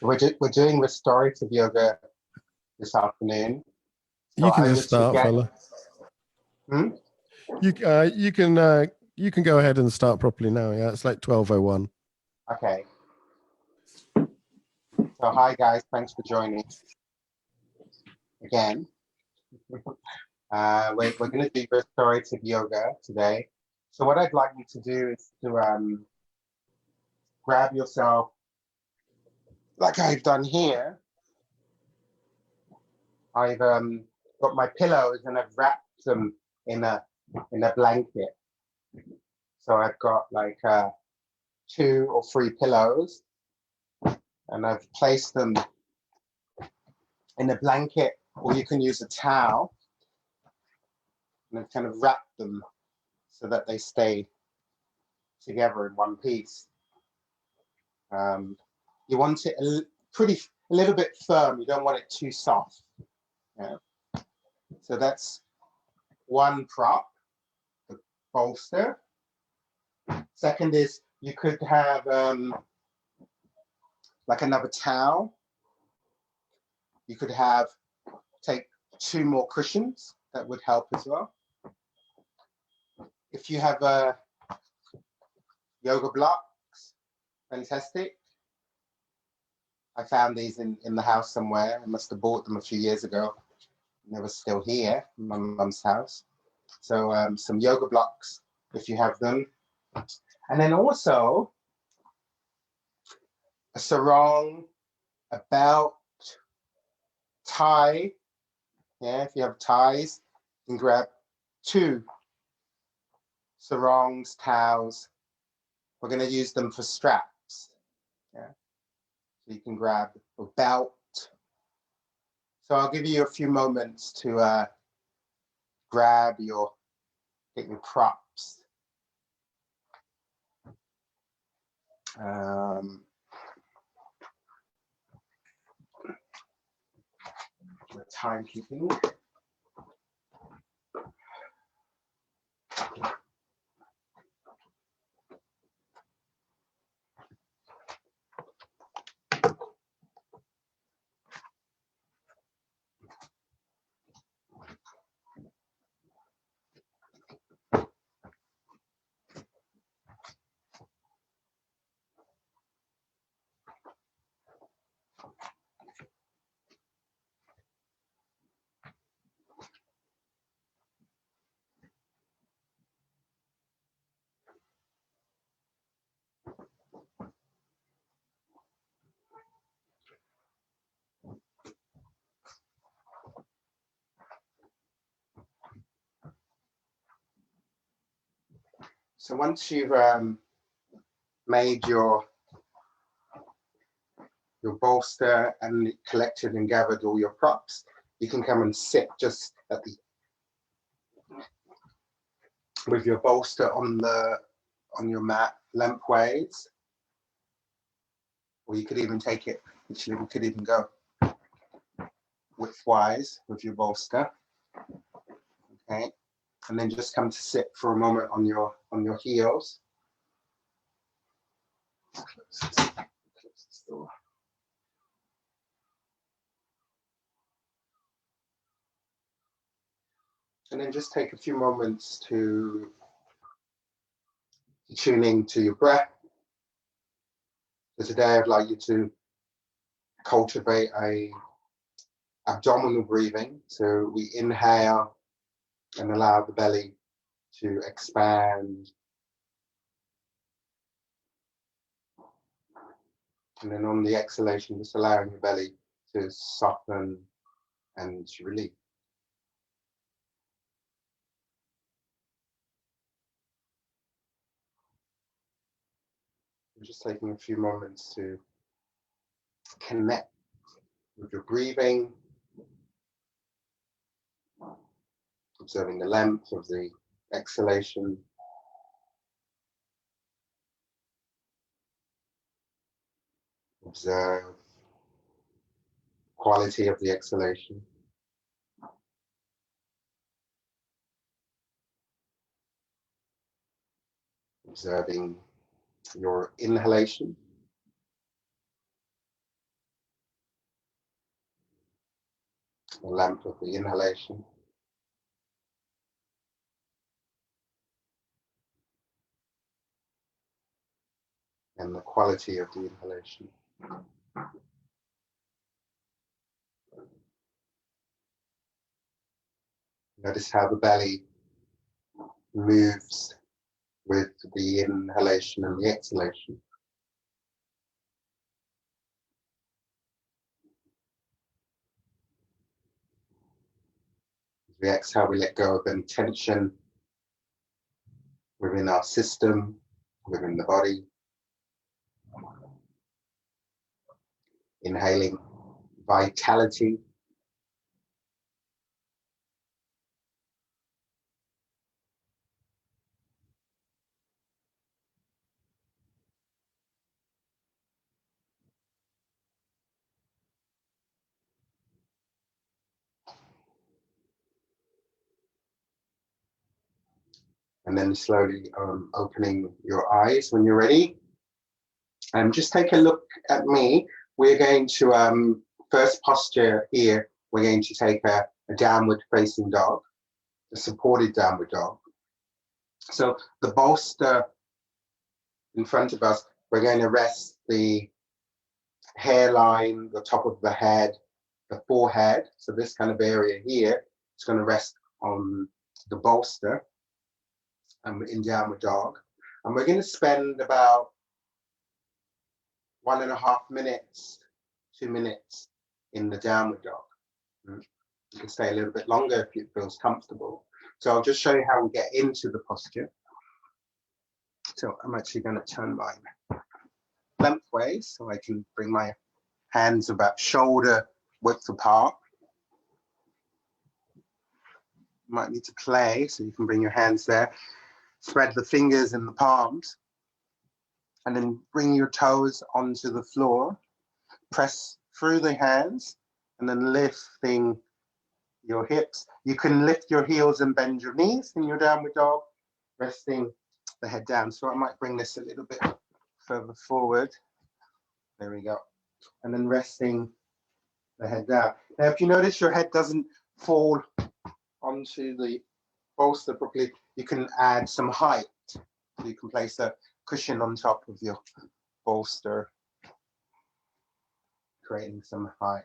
We're doing restorative yoga this afternoon. So You can I just would start, suggest. fella. Hmm? You can go ahead and start properly now. Yeah, it's like 12:01. Okay. So hi guys, thanks for joining again. We're going to do restorative yoga today. So what I'd like you to do is to grab yourself, like I've done here. I've got my pillows and I've wrapped them in a blanket. So I've got like 2 or 3 pillows, and I've placed them in a blanket, or you can use a towel, and I've kind of wrapped them so that they stay together in one piece. You want it a little bit firm. You don't want it too soft. Yeah. So that's one prop, the bolster. Second is you could have like another towel. You could take 2 more cushions. That would help as well. If you have yoga blocks, fantastic. I found these in the house somewhere. I must have bought them a few years ago. They were still here in my mum's house. So some yoga blocks, if you have them. And then also a sarong, a belt, tie. Yeah, if you have ties, you can grab 2 sarongs, towels. We're going to use them for straps. Yeah, so you can grab a belt. So I'll give you a few moments to get your props. Timekeeping. So once you've made your bolster and collected and gathered all your props, you can come and sit just with your bolster on your mat lengthways, or you could even take it. Actually, we could even go widthwise with your bolster. Okay, and then just come to sit for a moment on your heels. Close this door. And then just take a few moments to tune in to your breath. So today I'd like you to cultivate a abdominal breathing. So we inhale and allow the belly to expand. And then on the exhalation, just allowing your belly to soften and to release. We're just taking a few moments to connect with your breathing, observing the length of the exhalation. Observe quality of the exhalation. Observing your inhalation. the length of the inhalation. And the quality of the inhalation. Notice how the belly moves with the inhalation and the exhalation. As we exhale, we let go of any tension within our system, within the body. Inhaling vitality. And then slowly opening your eyes when you're ready. And just take a look at me. We're going to, first posture here, we're going to take a downward facing dog, a supported downward dog. So the bolster in front of us, we're going to rest the hairline, the top of the head, the forehead. So this kind of area here, it's going to rest on the bolster in downward dog. And we're going to spend about 1.5 minutes, 2 minutes in the downward dog. You can stay a little bit longer if it feels comfortable. So I'll just show you how we get into the posture. So I'm actually going to turn my lengthways so I can bring my hands about shoulder width apart. You might need to play, so you can bring your hands there. Spread the fingers in the palms. And then bring your toes onto the floor. Press through the hands and then lifting your hips. You can lift your heels and bend your knees in your downward dog, resting the head down. So I might bring this a little bit further forward. There we go. And then resting the head down. Now, if you notice your head doesn't fall onto the bolster properly, you can add some height. So you can place a cushion on top of your bolster, creating some height.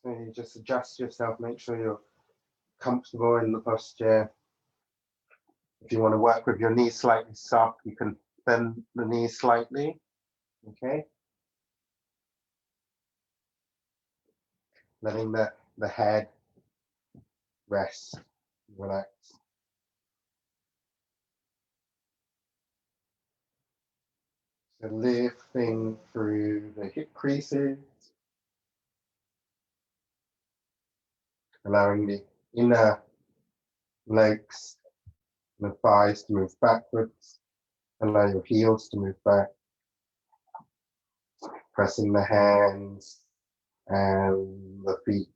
So you just adjust yourself, make sure you're comfortable in the posture. If you want to work with your knees slightly soft, you can bend the knees slightly, okay? Letting the head rest, relax. So lifting through the hip creases, allowing the inner legs and the thighs to move backwards, allow your heels to move back, pressing the hands and the feet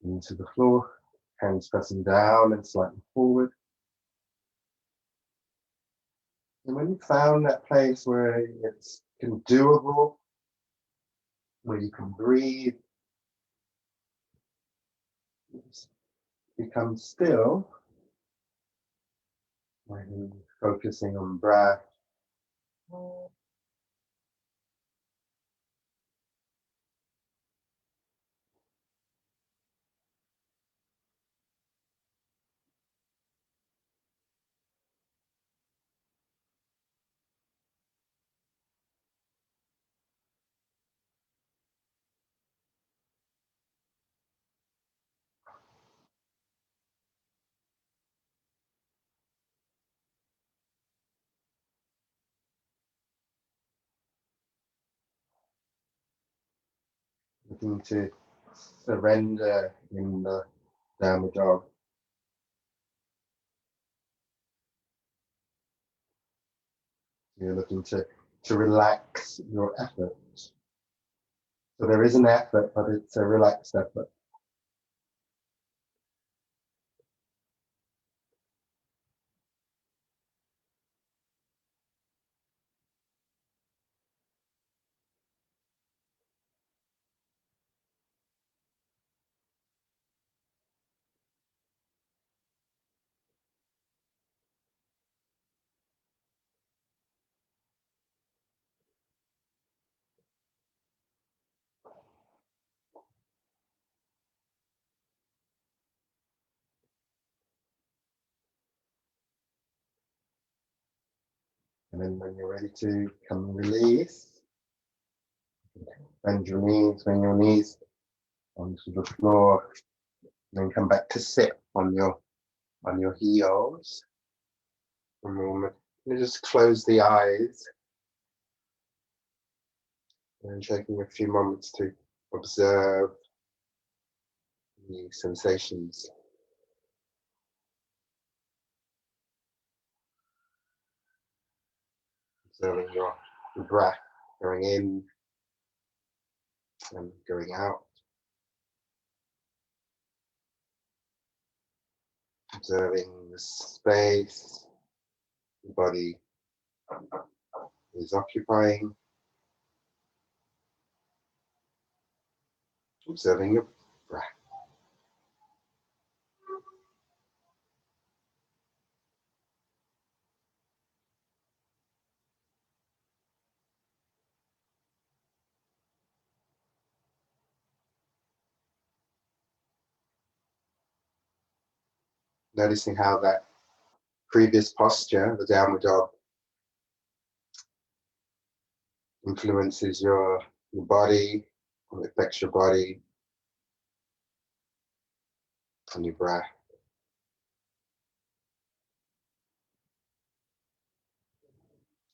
into the floor, hands pressing down and slightly forward. And when you found that place where it's doable, where you can breathe, just become still, when focusing on breath. Looking to surrender in the downward dog. You're looking to relax your effort. So there is an effort, but it's a relaxed effort. And then when you're ready to come and release, bend your knees onto the floor, and then come back to sit on your heels for a moment. And just close the eyes and taking a few moments to observe the sensations. Observing your breath going in and going out. Observing the space the body is occupying. Observing your breath. Noticing how that previous posture, the downward dog, influences your body, it affects your body and your breath.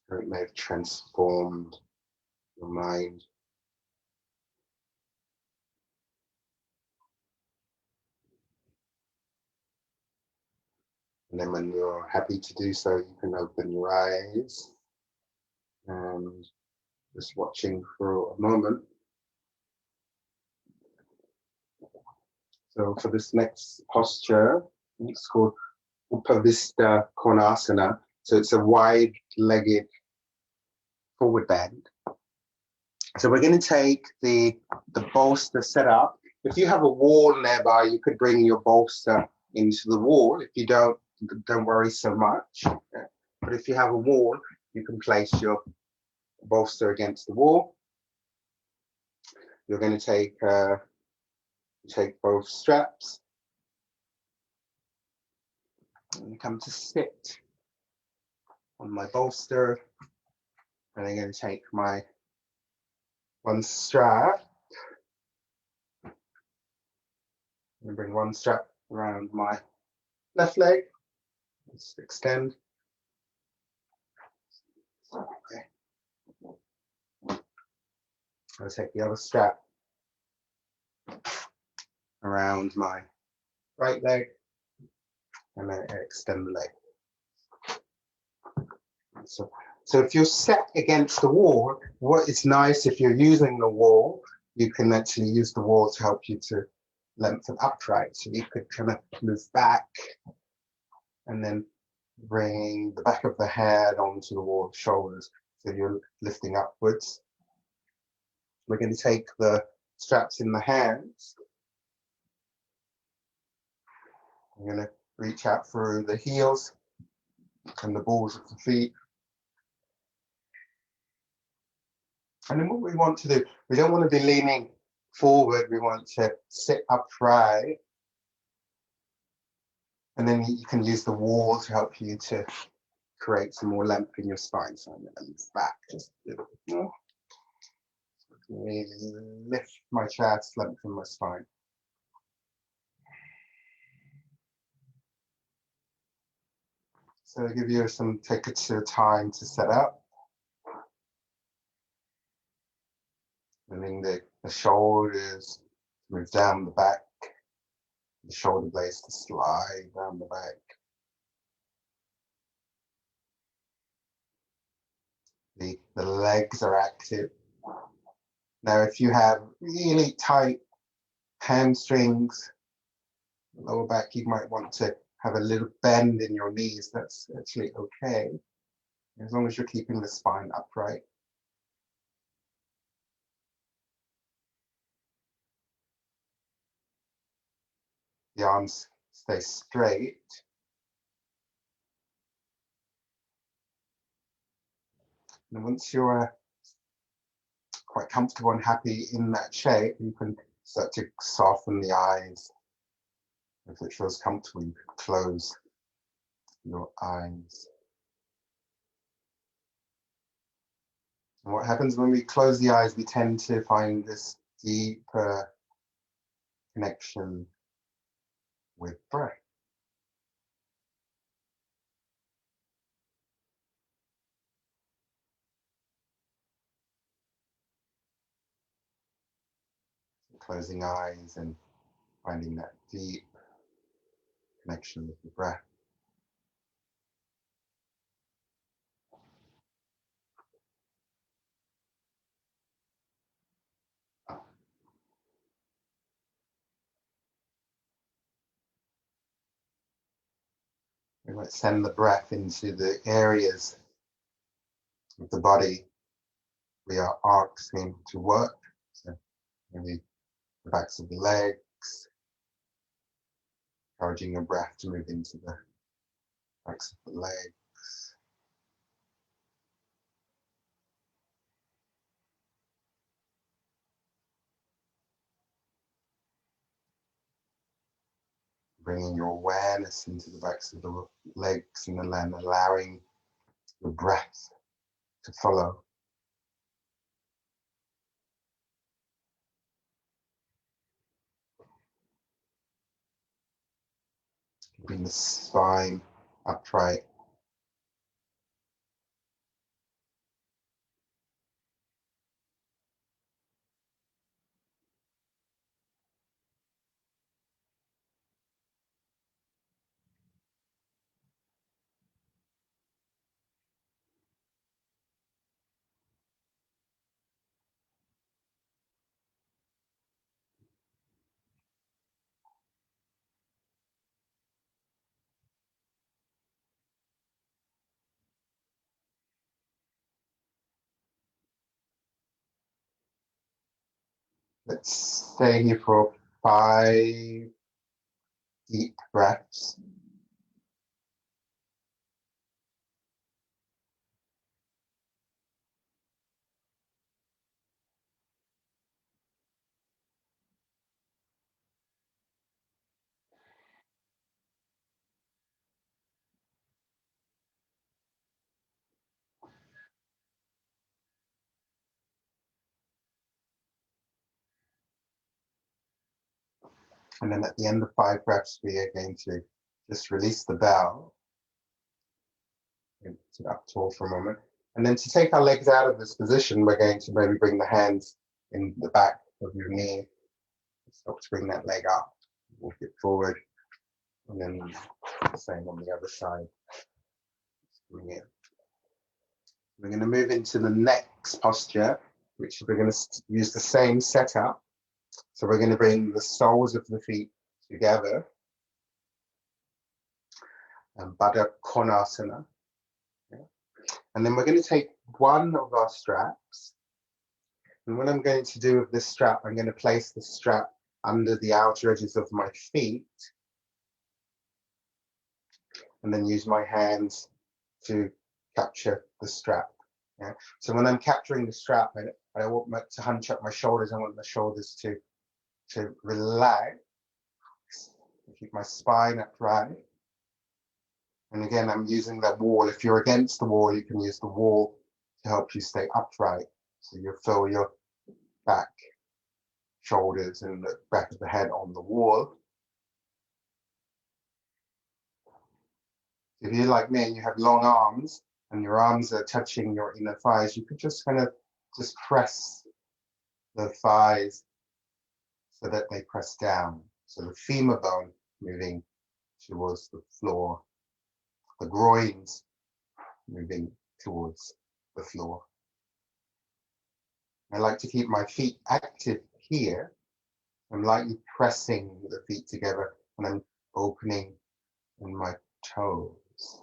Or it may have transformed your mind. And then when you're happy to do so, you can open your eyes and just watching for a moment. So for this next posture, it's called Upavista Konasana. So it's a wide-legged forward bend. So we're going to take the bolster set up. If you have a wall nearby, you could bring your bolster into the wall. If you don't worry so much. But if you have a wall, you can place your bolster against the wall. You're going to take both straps and come to sit on my bolster. And I'm going to take my one strap and bring one strap around my left leg. Just extend. Okay. I'll take the other strap around my right leg and then extend the leg. So if you're set against the wall, what is nice if you're using the wall, you can actually use the wall to help you to lengthen upright. So you could kind of move back and then bring the back of the head onto the wall, shoulders. So you're lifting upwards. We're going to take the straps in the hands. I'm going to reach out through the heels and the balls of the feet. And then what we want to do, we don't want to be leaning forward, we want to sit upright. And then you can use the wall to help you to create some more length in your spine. So I'm going to move back just a little bit more. Really lift my chest, lengthen my spine. So give you take it to time to set up. And then the shoulders move down the back, the shoulder blades to slide down the back. The legs are active. Now, if you have really tight hamstrings, lower back, you might want to have a little bend in your knees. That's actually okay, as long as you're keeping the spine upright. The arms stay straight. And once you're quite comfortable and happy in that shape, you can start to soften the eyes. If it feels comfortable, you can close your eyes. And what happens when we close the eyes, we tend to find this deeper connection with breath. Closing eyes and finding that deep connection with the breath. We might send the breath into the areas of the body we are asking to work. So maybe the backs of the legs, encouraging your breath to move into the backs of the legs. Bringing your awareness into the backs of the legs and then allowing the breath to follow. Keeping the spine upright. Let's stay here for 5 deep breaths. And then at the end of 5 breaths, we are going to just release the bell. Sit up tall for a moment. And then to take our legs out of this position, we're going to maybe bring the hands in the back of your knee. Stop to bring that leg up, walk it forward. And then the same on the other side. Bring it. We're going to move into the next posture, which we're going to use the same setup. So we're going to bring the soles of the feet together. And Baddha Konasana. Yeah. And then we're going to take one of our straps. And what I'm going to do with this strap, I'm going to place the strap under the outer edges of my feet. And then use my hands to capture the strap. Yeah. So when I'm capturing the strap, I don't want to hunch up my shoulders. I want my shoulders to relax. Keep my spine upright. And again, I'm using that wall. If you're against the wall, you can use the wall to help you stay upright. So you feel your back, shoulders, and the back of the head on the wall. If you're like me and you have long arms and your arms are touching your inner thighs, you could just kind of just press the thighs so that they press down. So the femur bone moving towards the floor, the groins moving towards the floor. I like to keep my feet active here. I'm lightly pressing the feet together and I'm opening in my toes.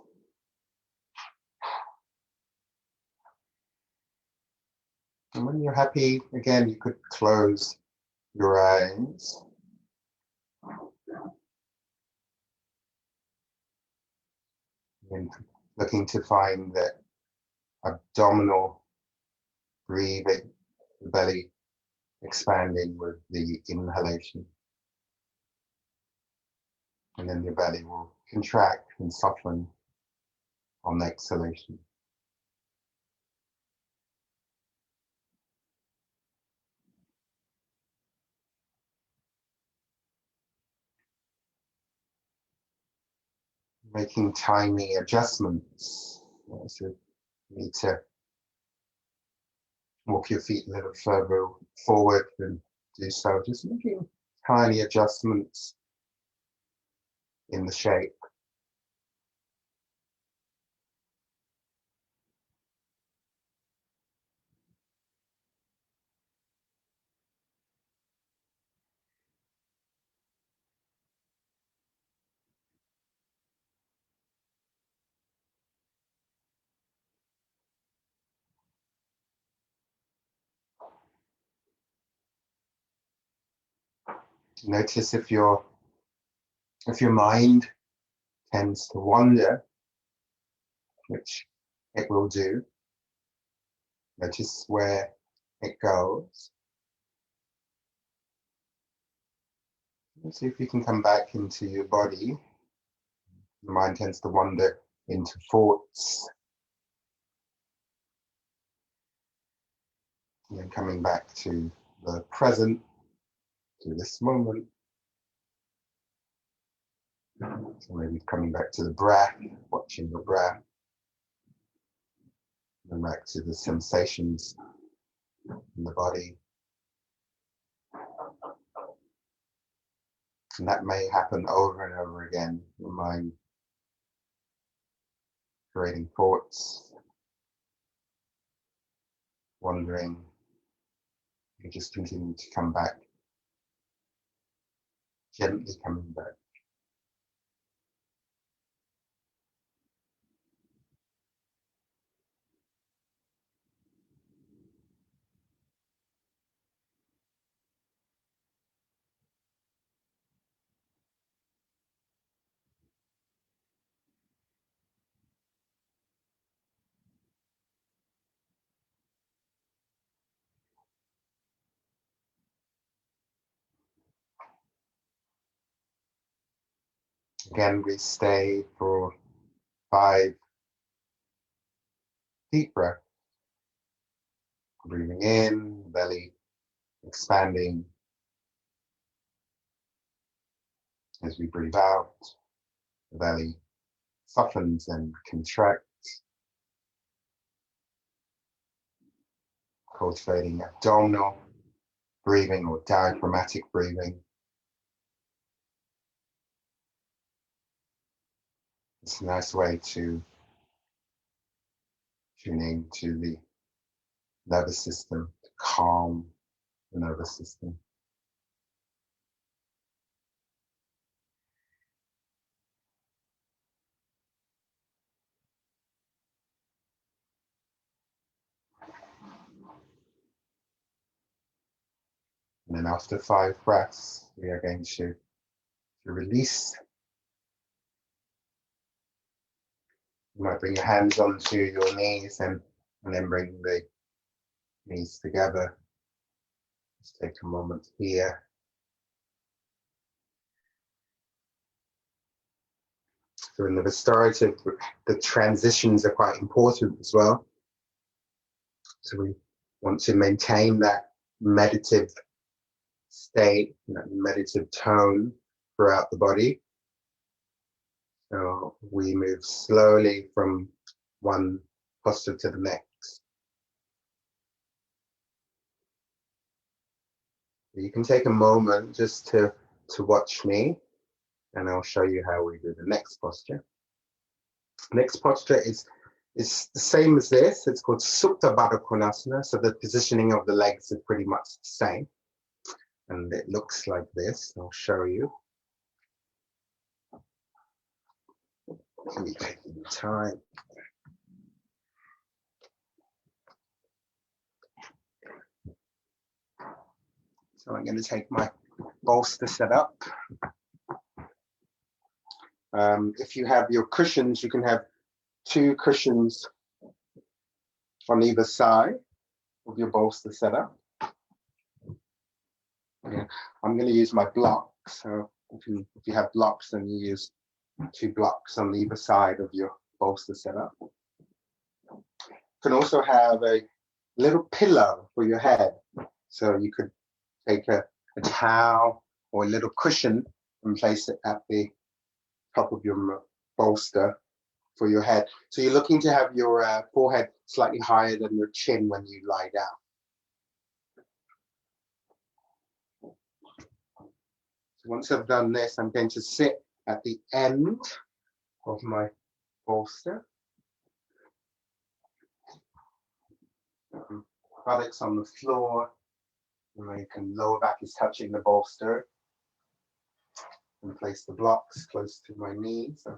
And when you're happy, again, you could close your eyes. And looking to find that abdominal breathing, the belly expanding with the inhalation. And then your belly will contract and soften on the exhalation. making tiny adjustments. So you need to walk your feet a little further forward and do so. Just making tiny adjustments in the shape. Notice if your mind tends to wander, which it will do. Notice where it goes. Let's see if you can come back into your body. The mind tends to wander into thoughts. And then coming back to the present, to this moment. So maybe coming back to the breath, watching your breath. And back to the sensations in the body. And that may happen over and over again. Your mind creating thoughts, wandering. You just continue to come back, gently coming back. Again, we stay for 5 deep breaths. Breathing in, belly expanding. As we breathe out, the belly softens and contracts, cultivating abdominal breathing or diaphragmatic breathing. It's a nice way to tune in to the nervous system, to calm the nervous system. And then after 5 breaths, we are going to release. You might bring your hands onto your knees and then bring the knees together. Just take a moment here. So in the restorative, the transitions are quite important as well. So we want to maintain that meditative state, that meditative tone throughout the body. So we move slowly from one posture to the next. You can take a moment just to watch me, and I'll show you how we do the next posture. Next posture is the same as this. It's called Supta Baddha Konasana. So the positioning of the legs is pretty much the same. And it looks like this. I'll show you. Keep taking your time. So I'm going to take my bolster set up. If you have your cushions, you can have 2 cushions on either side of your bolster set up. Yeah. I'm going to use my blocks. So if you have blocks, then you use 2 blocks on either side of your bolster setup. You can also have a little pillow for your head. So you could take a towel or a little cushion and place it at the top of your bolster for your head. So you're looking to have your forehead slightly higher than your chin when you lie down. So once I've done this, I'm going to sit at the end of my bolster. Buttocks on the floor. And lower back is touching the bolster. And place the blocks close to my knees. So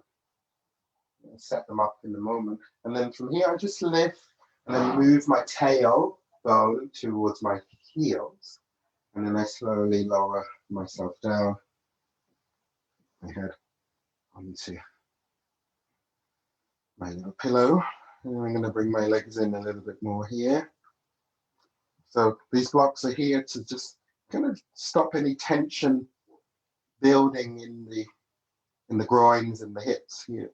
I'll set them up in a moment. And then from here, I just lift and then move my tail bone towards my heels. And then I slowly lower myself down. My head onto my little pillow. And I'm going to bring my legs in a little bit more here. So these blocks are here to just kind of stop any tension building in the groins and the hips here.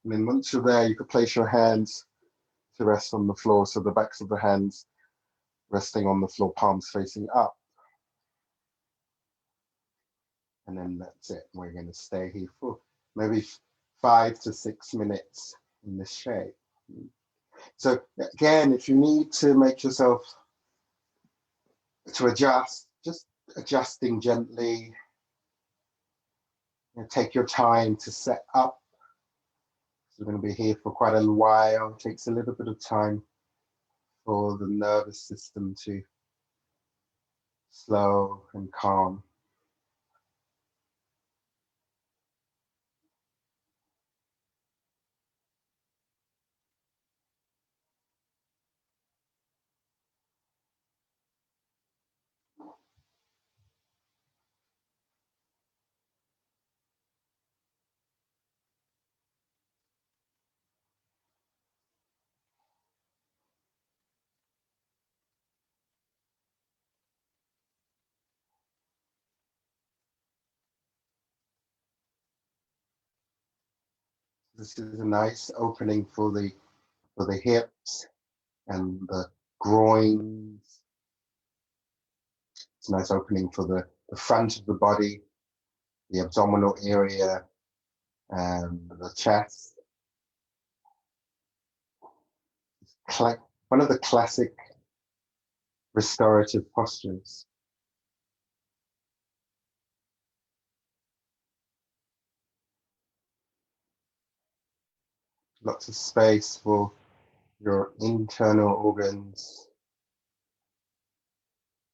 And then once you're there, you can place your hands to rest on the floor. So the backs of the hands resting on the floor, palms facing up. And then that's it. We're going to stay here for maybe 5 to 6 minutes in this shape. So again, if you need to make yourself to adjust, just adjusting gently. Take your time to set up. So we're going to be here for quite a while. It takes a little bit of time for the nervous system to slow and calm. This is a nice opening for the hips and the groins. It's a nice opening for the front of the body, the abdominal area, and the chest. One of the classic restorative postures. Lots of space for your internal organs,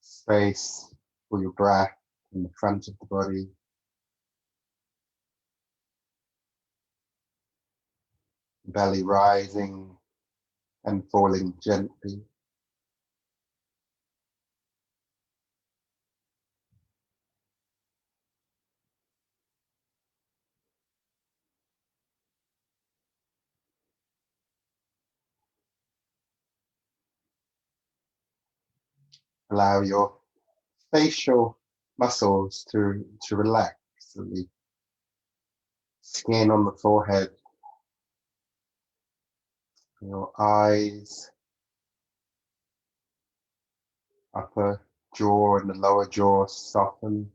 space for your breath in the front of the body. Belly rising and falling gently. Allow your facial muscles to relax. So the skin on the forehead, your eyes, upper jaw and the lower jaw soften.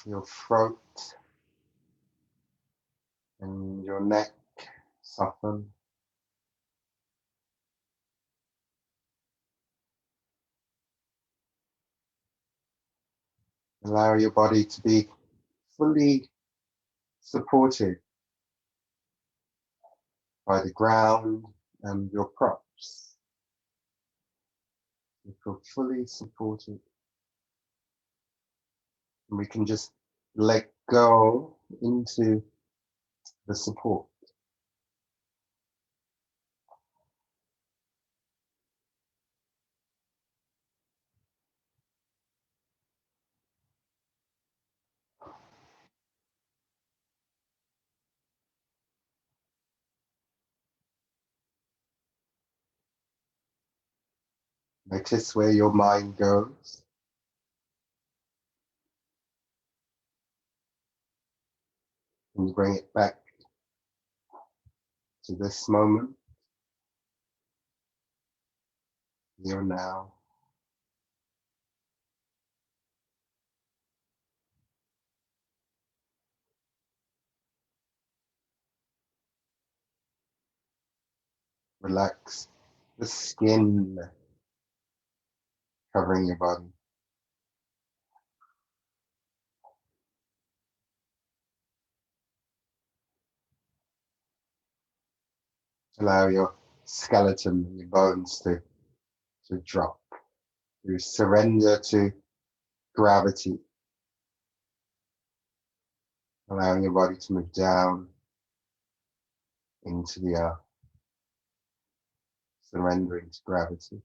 Your throat and your neck soften. Allow your body to be fully supported by the ground and your props. You feel fully supported. And we can just let go into the support. Notice where your mind goes. And you bring it back to this moment. here now. Relax the skin covering your body. Allow your skeleton, your bones to drop. You surrender to gravity, allowing your body to move down into the earth, surrendering to gravity.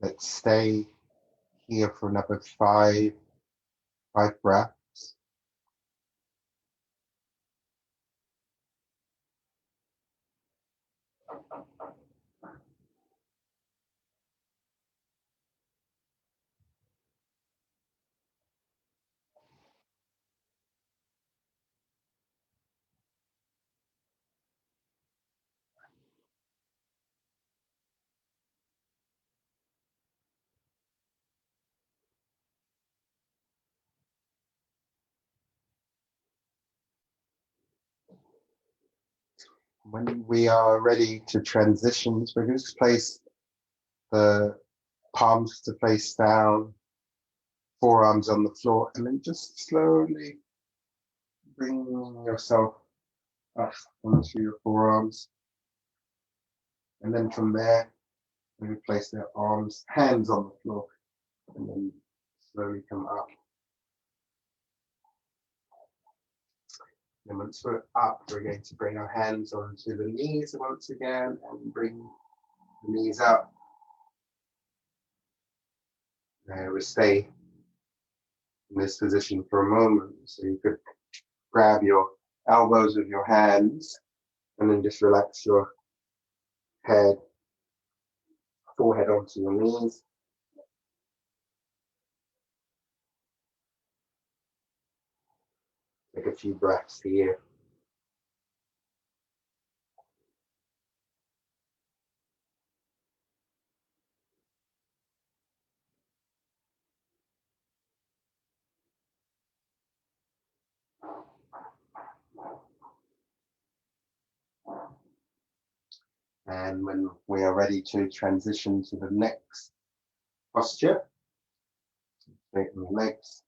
Let's stay here for another five breaths. When we are ready to transition, we're going to just place the palms to face down, forearms on the floor, and then just slowly bring yourself up onto your forearms. And then from there, we place their hands on the floor, and then slowly come up. And once we're up, we're going to bring our hands onto the knees once again and bring the knees up. Now we stay in this position for a moment. So you could grab your elbows with your hands and then just relax your head, forehead onto your knees. Take a few breaths here. And when we are ready to transition to the next posture, straighten the legs,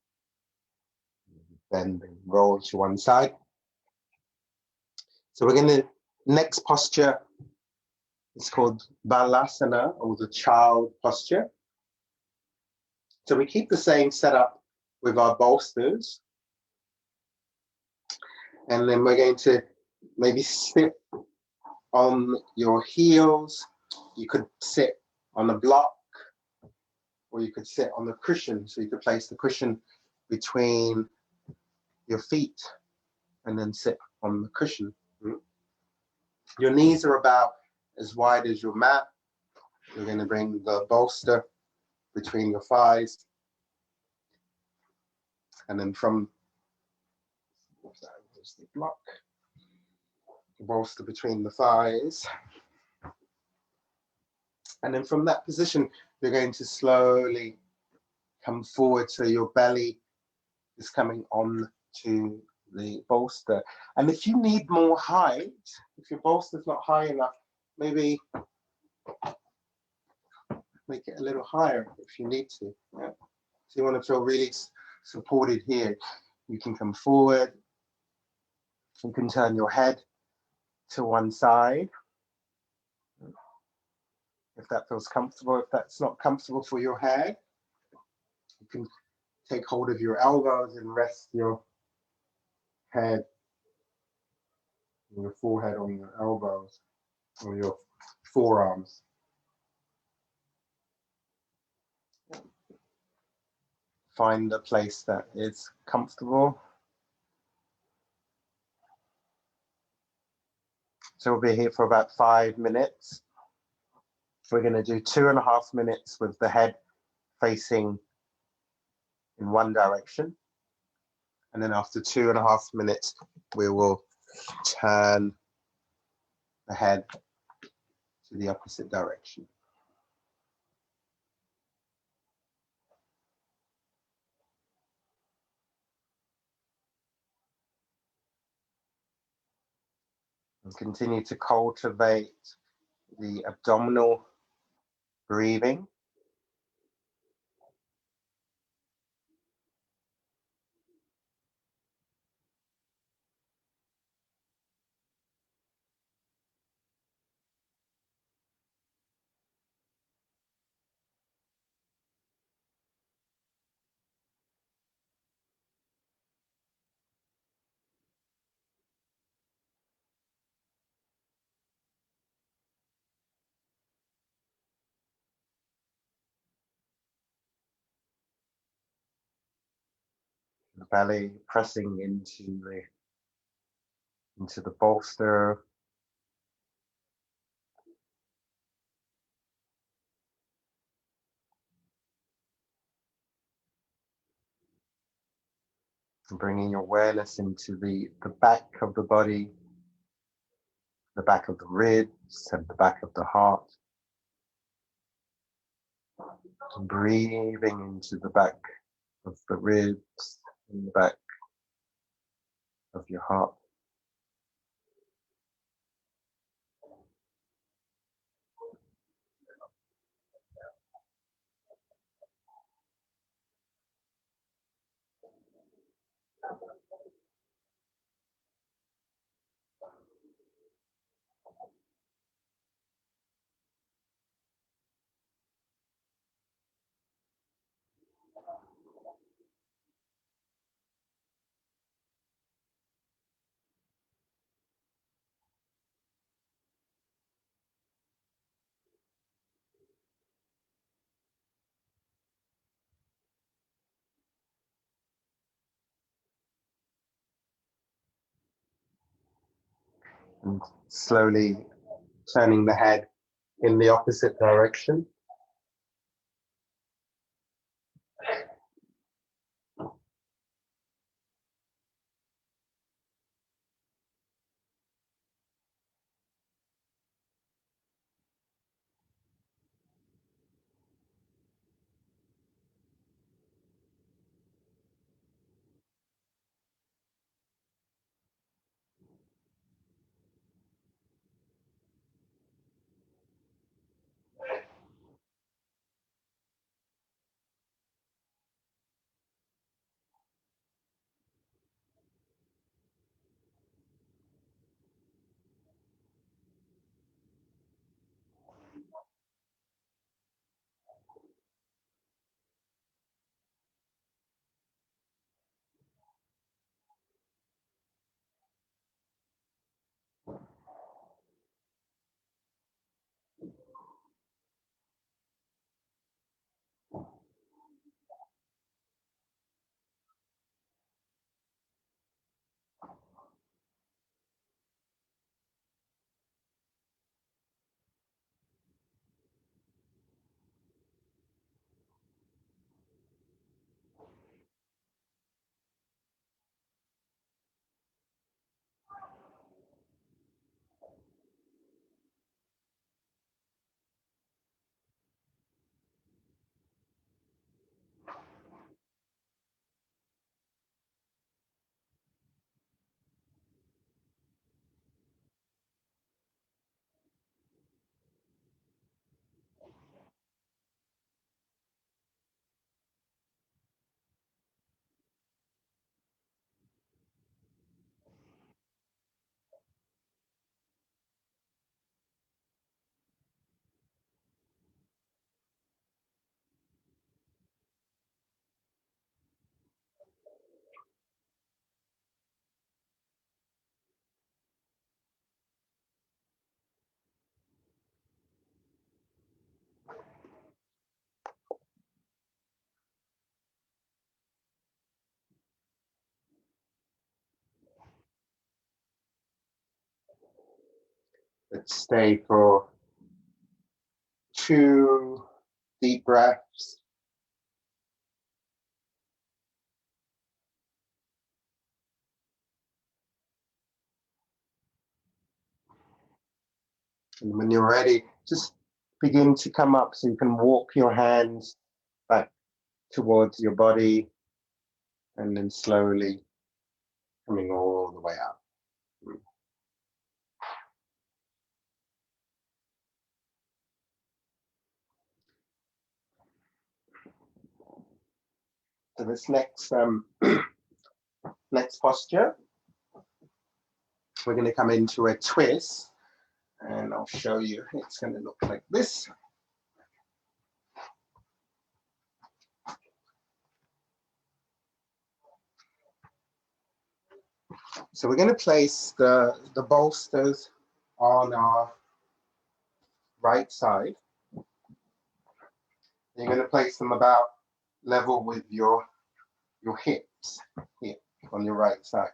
bend and roll to one side. So we're going to, next posture is called Balasana, or the child posture. So we keep the same setup with our bolsters. And then we're going to maybe sit on your heels. You could sit on a block, or you could sit on the cushion. So you could place the cushion between your feet and then sit on the cushion. Your knees are about as wide as your mat. You're going to bring the bolster between your thighs. And then from the block, the bolster between the thighs. And then from that position, you're going to slowly come forward so your belly is coming on to the bolster. And if you need more height, if your bolster's not high enough, maybe make it a little higher if you need to. Yeah? So you want to feel really supported here. You can come forward. You can turn your head to one side if that feels comfortable. If that's not comfortable for your head, you can take hold of your elbows and rest your head, your forehead on your elbows or your forearms. Find a place that is comfortable. So we'll be here for about 5 minutes. We're going to do 2.5 minutes with the head facing in one direction. And then after 2.5 minutes, we will turn the head to the opposite direction. And continue to cultivate the abdominal breathing. The belly pressing into the bolster. And bringing your awareness into the back of the body, the back of the ribs and the back of the heart. And breathing into the back of the ribs and the back of your heart. And slowly turning the head in the opposite direction. Let's stay for 2 deep breaths. And when you're ready, just begin to come up so you can walk your hands back towards your body and then slowly coming all the way up. So this next next posture, we're going to come into a twist, and I'll show you. It's going to look like this. So we're going to place the bolsters on our right side. You're going to place them about level with your hips here on your right side.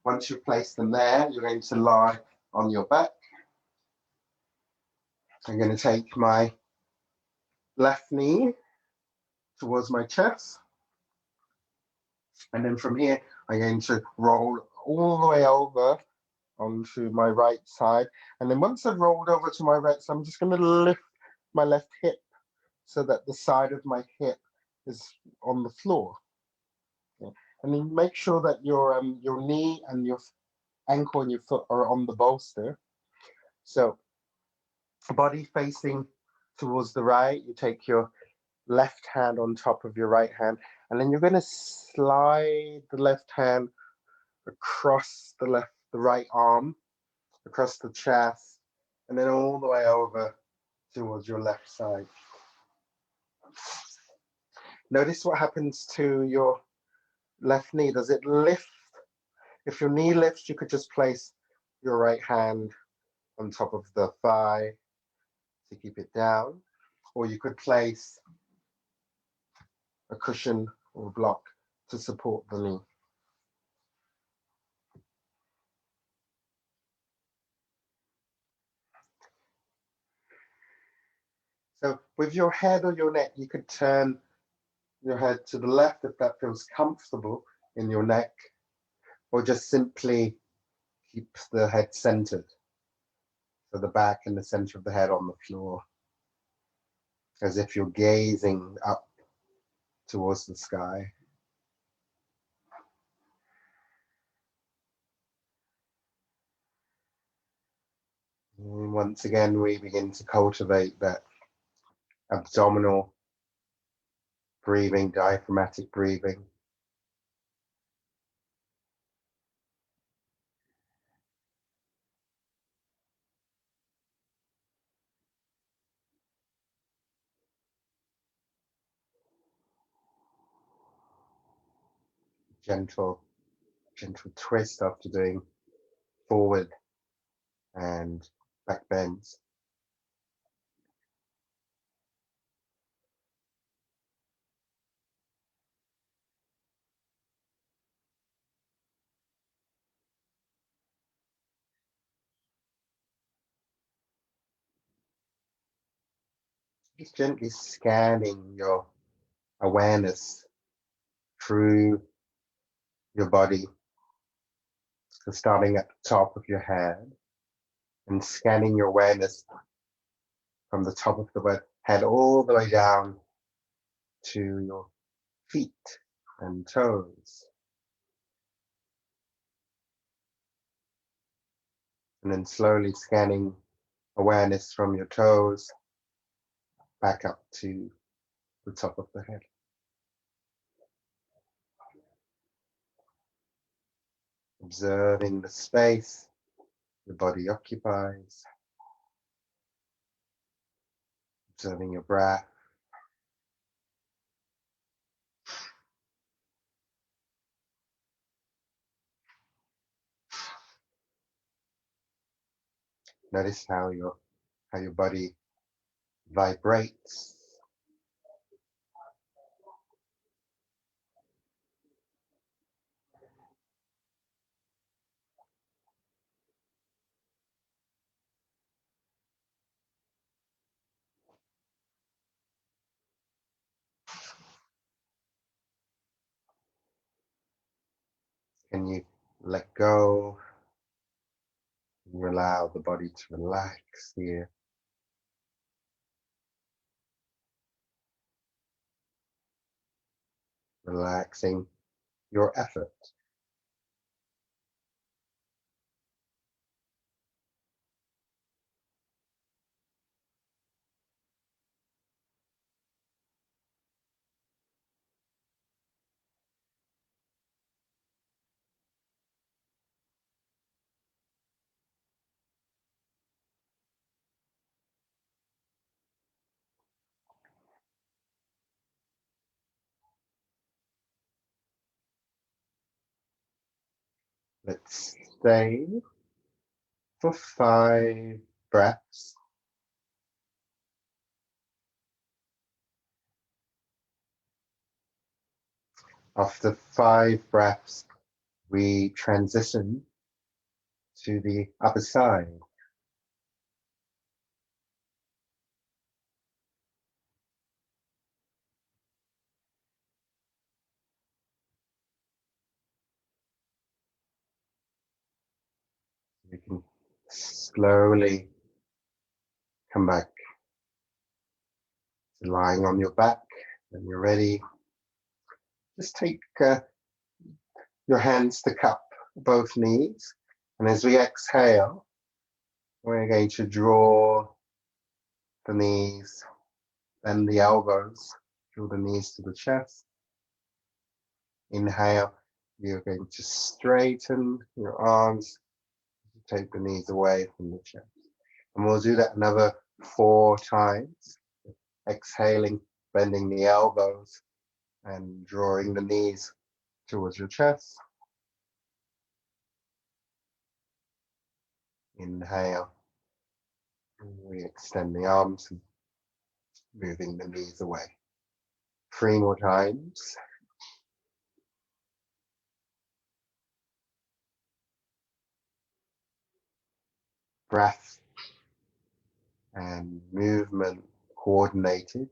Once you've placed them there, you're going to lie on your back. I'm going to take my left knee towards my chest. And then from here, I'm going to roll all the way over onto my right side. And then once I've rolled over to my right side, I'm just going to lift my left hip so that the side of my hip is on the floor. Okay. And then make sure that your knee and your ankle and your foot are on the bolster. So body facing towards the right, you take your left hand on top of your right hand, and then you're going to slide the left hand across the right arm, across the chest, and then all the way over towards your left side. Notice what happens to your left knee. Does it lift? If your knee lifts, you could just place your right hand on top of the thigh to keep it down, or you could place a cushion or block to support the knee. So with your head or your neck, you could turn your head to the left if that feels comfortable in your neck, or just simply keep the head centered. So the back and the center of the head on the floor, as if you're gazing up towards the sky. And once again, we begin to cultivate that abdominal breathing, diaphragmatic breathing. Gentle twist after doing forward and back bends. Just gently scanning your awareness through your body. So starting at the top of your head and scanning your awareness from the top of the head all the way down to your feet and toes. And then slowly scanning awareness from your toes back up to the top of the head. Observing the space the body occupies. Observing your breath. Notice how your body vibrates. Can you let go? You allow the body to relax here. Relaxing your effort. Let's stay for 5 breaths. After 5 breaths, we transition to the other side. You can slowly come back to lying on your back. When you're ready, just take your hands to cup both knees. And as we exhale, we're going to draw the knees, bend the elbows, draw the knees to the chest. Inhale, you're going to straighten your arms, take the knees away from the chest. And we'll do that another 4 times. Exhaling, bending the elbows and drawing the knees towards your chest. Inhale, we extend the arms, moving the knees away. 3 more times. Breath and movement coordinated.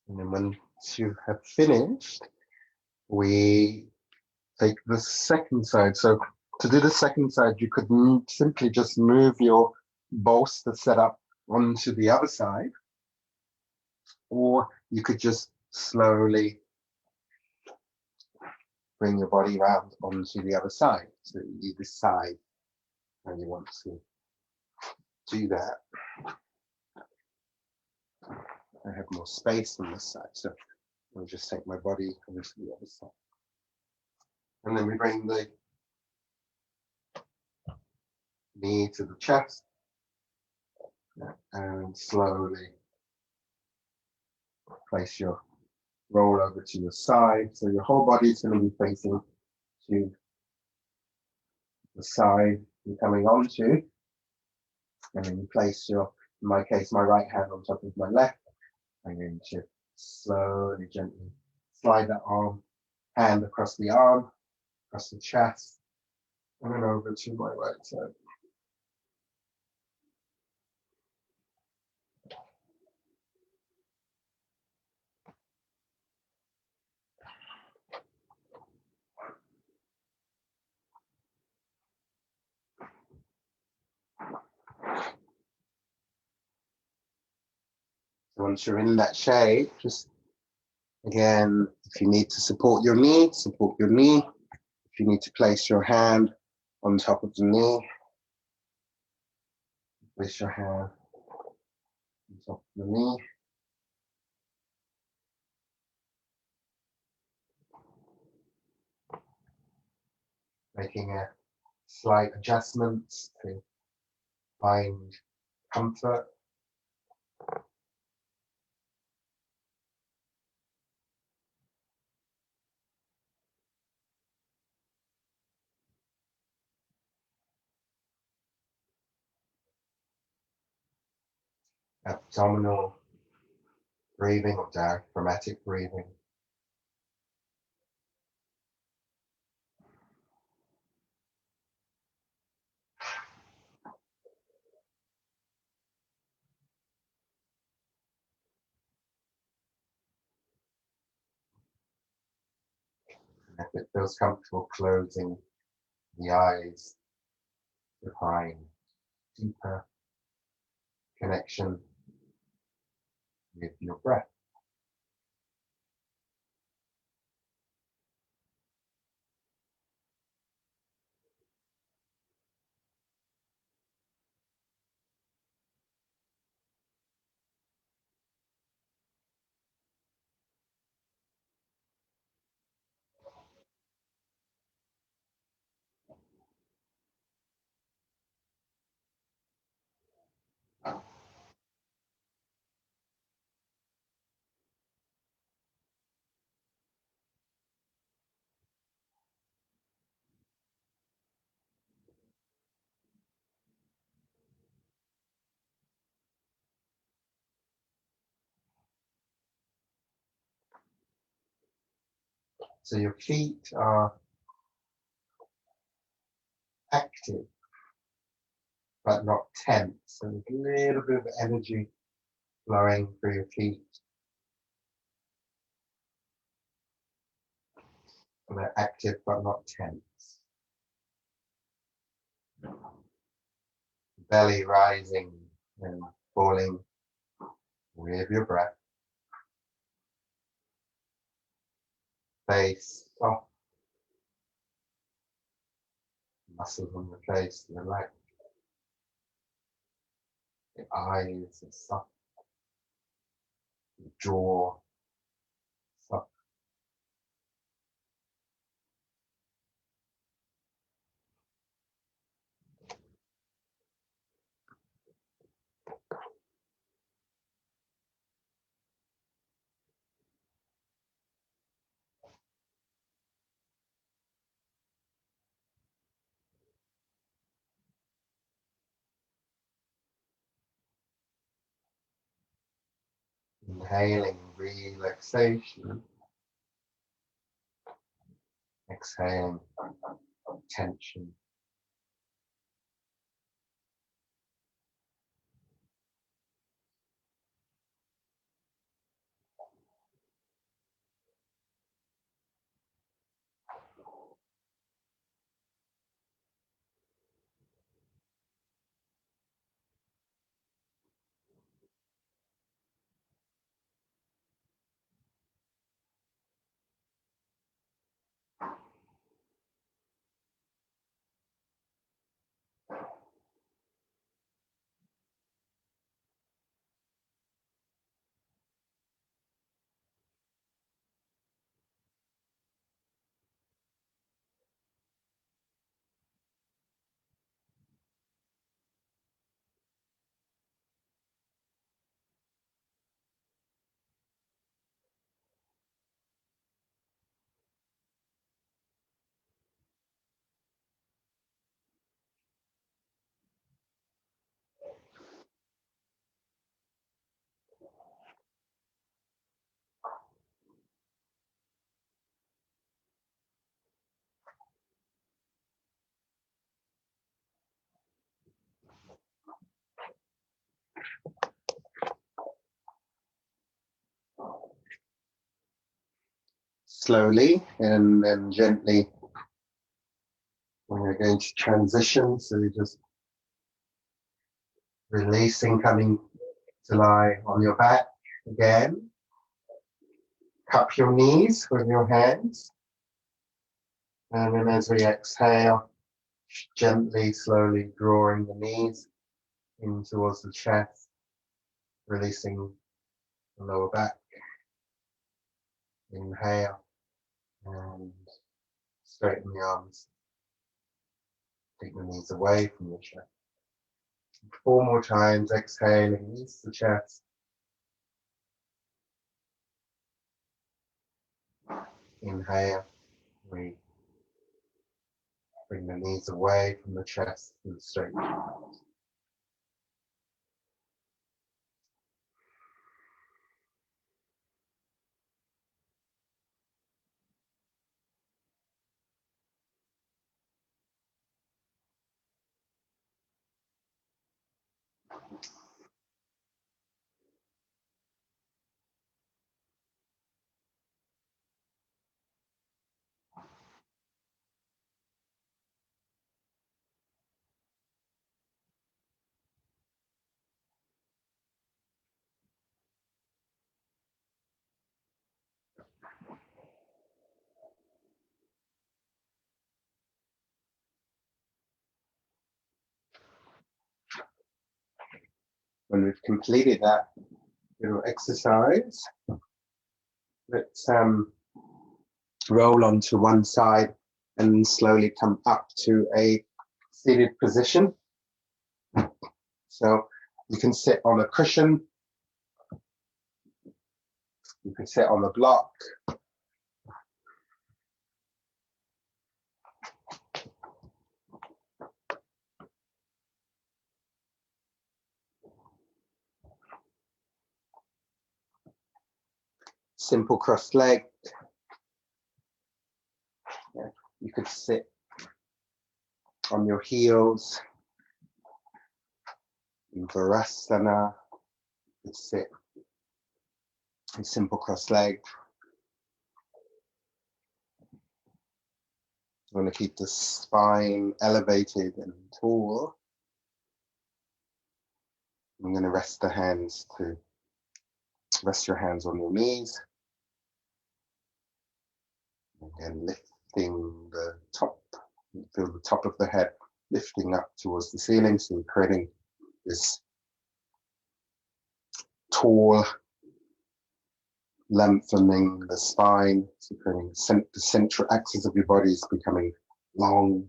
And then once you have finished, we take the second side. So to do the second side, you could simply just move your bolster setup onto the other side, or you could just slowly bring your body around onto the other side. So you decide how you want to do that. I have more space on this side, so I'll just take my body over to the other side. And then we bring the knee to the chest and slowly place your roll over to your side. So your whole body is going to be facing to the side you're coming onto. And then you place your, in my case, my right hand on top of my left. I'm going to slowly, gently slide that hand across the arm, across the chest, and then over to my right side. So once you're in that shape, just again, if you need to support your knee, support your knee. If you need to place your hand on top of the knee, place your hand on top of the knee. Making a slight adjustments to find comfort. abdominal breathing or diaphragmatic breathing. And if it feels comfortable, closing the eyes to find deeper connection with your breath. So your feet are active, but not tense. So there's a little bit of energy flowing through your feet. And they're active, but not tense. Belly rising and falling with your breath. Face soft. Muscles on the face relax. The eyes are soft. The jaw soft. Inhaling relaxation. Exhaling tension. Slowly and then gently when you're going to transition, so you're just releasing, coming to lie on your back again. Cup your knees with your hands. And then as we exhale, gently, slowly drawing the knees in towards the chest, releasing the lower back. Inhale and straighten the arms. Take the knees away from your chest. 4 more times, exhaling, release the chest. Inhale, we bring the knees away from the chest and straighten the arms. When we've completed that little exercise, let's roll onto one side and slowly come up to a seated position. So you can sit on a cushion, you can sit on a block, simple crossed leg. Yeah. You could sit on your heels in Virasana. You could sit in simple crossed leg. You want to keep the spine elevated and tall. I'm going to rest your hands on your knees. Again, lifting the top. You feel the top of the head lifting up towards the ceiling, so you're creating this tall, lengthening the spine, so creating the central axis of your body is becoming long.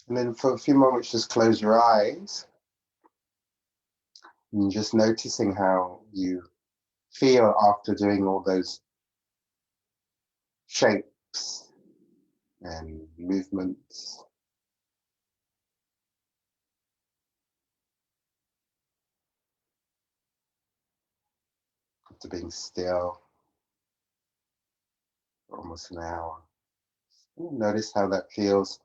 And then for a few moments, just close your eyes. And just noticing how you feel after doing all those shapes and movements. After being still for almost an hour. Notice how that feels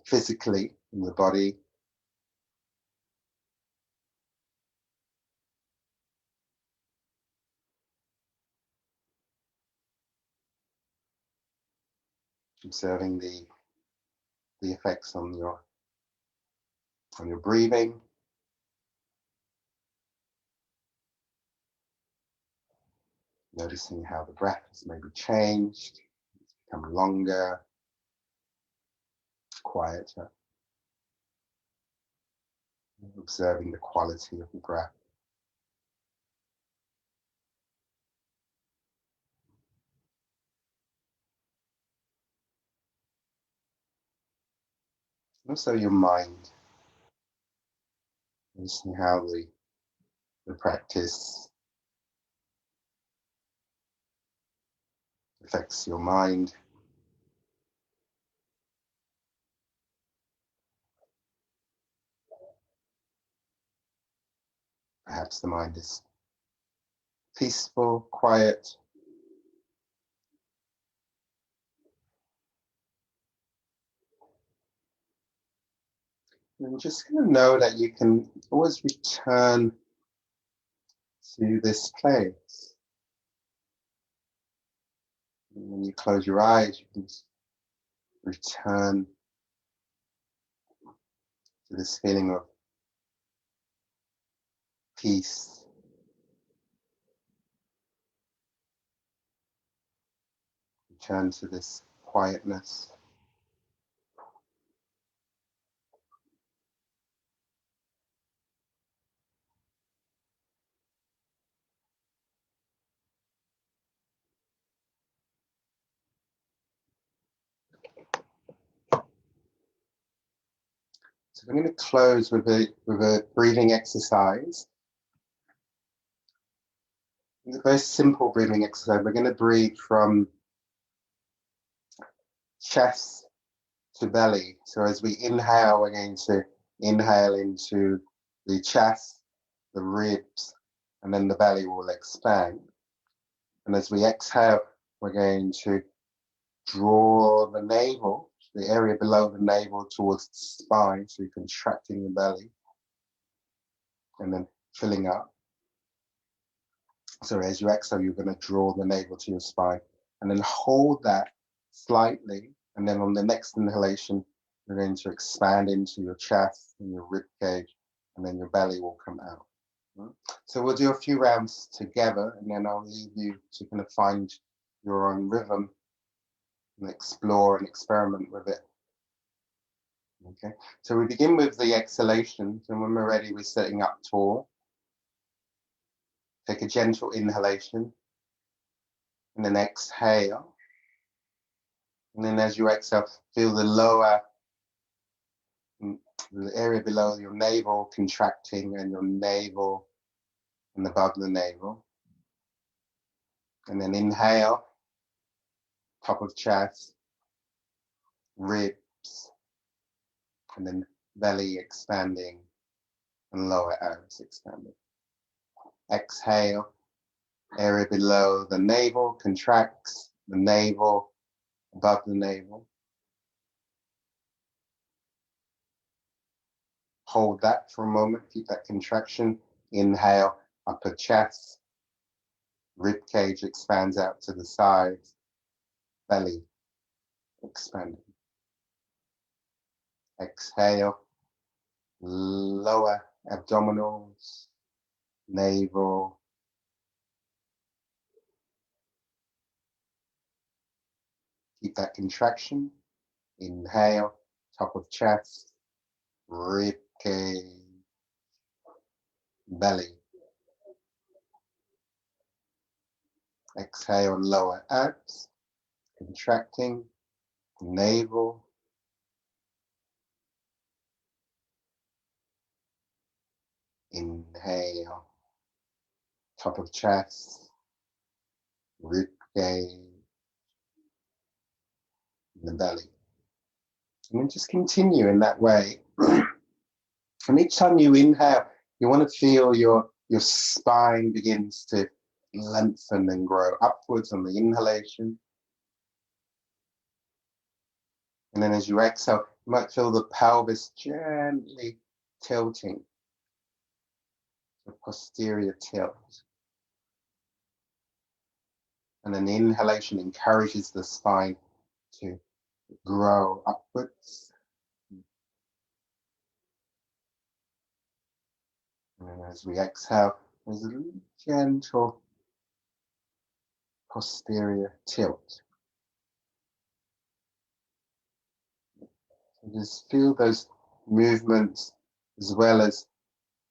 physically in the body. Observing the effects on your breathing. Noticing how the breath has maybe changed, it's become longer, quieter. Observing the quality of the breath. Also your mind. Noticing how the practice affects your mind. Perhaps the mind is peaceful, quiet. And just going to know that you can always return to this place. And when you close your eyes, you can just return to this feeling of peace. Return to this quietness. So we're going to close with a breathing exercise. It's a very simple breathing exercise. We're going to breathe from chest to belly. So as we inhale, we're going to inhale into the chest, the ribs, and then the belly will expand. And as we exhale, we're going to draw the navel, the area below the navel, towards the spine. So you're contracting the belly and then filling up. So as you exhale, you're going to draw the navel to your spine and then hold that slightly. And then on the next inhalation, you're going to expand into your chest and your rib cage, and then your belly will come out. So we'll do a few rounds together, and then I'll leave you to kind of find your own rhythm and explore and experiment with it. Okay, so we begin with the exhalations, and when we're ready, we're sitting up tall. Take a gentle inhalation, and then exhale. And then as you exhale, feel the lower, the area below your navel contracting, and your navel and above the navel. And then inhale, top of chest, ribs, and then belly expanding and lower arms expanding. Exhale, area below the navel contracts, the navel above the navel. Hold that for a moment, keep that contraction. Inhale, upper chest, rib cage expands out to the sides, belly expanding. Exhale, lower abdominals, navel. Keep that contraction. Inhale, top of chest, rib cage, belly. Exhale, lower abs, contracting, navel. Inhale, top of chest, rib cage, the belly. And then just continue in that way. And each time you inhale, you want to feel your spine begins to lengthen and grow upwards on the inhalation. And then as you exhale, you might feel the pelvis gently tilting, the posterior tilt. And then the inhalation encourages the spine to grow upwards. And then as we exhale, there's a little gentle posterior tilt. So just feel those movements as well as